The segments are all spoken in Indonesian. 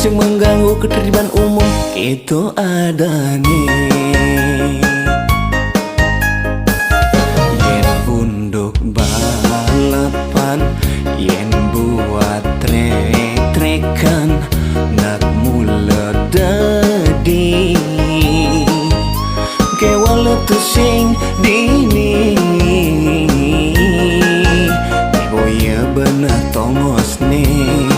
sing mengganggu ketertiban umum itu ada nih. Yen unduk balapan, yen buat trek-trekan, nak mula dadi kewala tu sing dini. Boya benar tongos nih,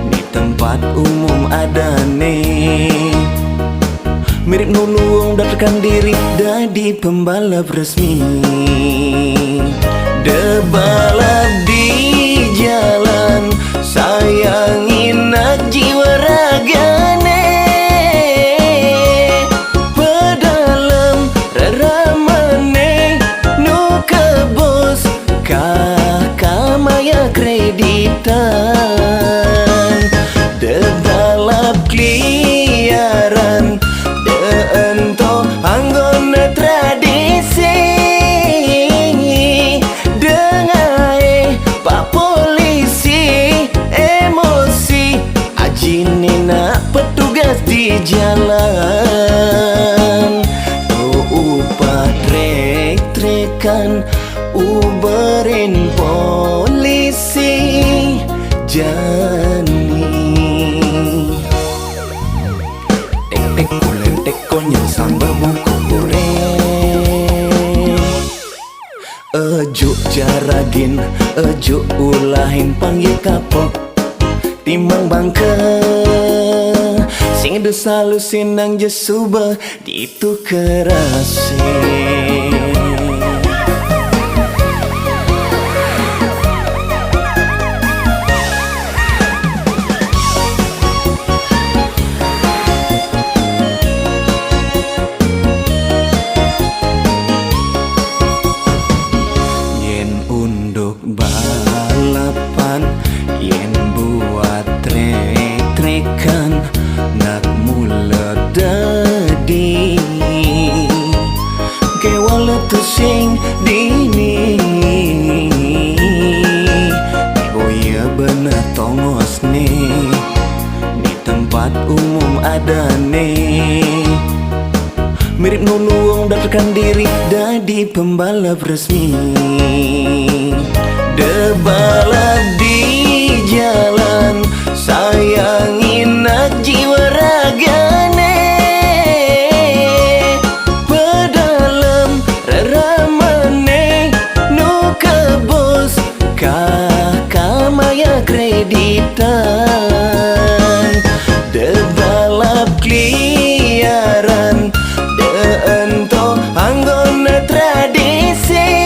di tempat umum ada nih. Mirip nulung daftarkan diri dadi pembalap resmi. Debalap di jalan, sayangin nak jiwa ragane. Pedalam raramane nu kebos kakamaya kreditan. Debalap kliaran ento anggone tradisi. Dengai pak polisi emosi, ajine nak petugas di jalan. Upah trek-trekan, uberin polisi jani. Tek-tek kulentek konyol sambal buku goreng. Ejuk jaragin, ejuk ulahin panggil kapok. Timbang bangke sing selalu sinang jesuba ditu kerase. Balapan, yen buat trek-trekan, nak mula dadi kewala tu sing dini. Boya benar tongos nih, di tempat umum ada nih. Mirip nulung daftarkan diri dadi pembalap resmi. Debalap di jalan, sayangin nak jiwa ragane. Pedalam raramane nu kebos kakamaya kreditan. Debalap kliaran ento anggone tradisi.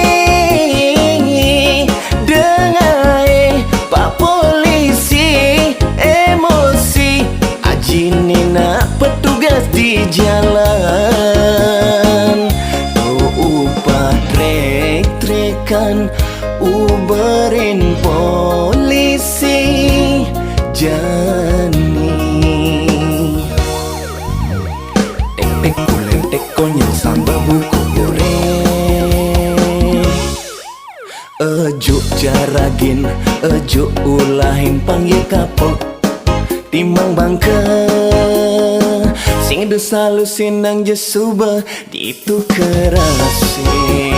Dengai pak polisi emosi, ajine nak petugas di jalan. Upah trek-trekan, uberin polisi jani. Tek-tek kulentek konyol sambal buku goreng. Ejuk jaragin, ejuk ulahin panggil kapok. Timbang bangke sing selalu sinang jesuba ditu kerase.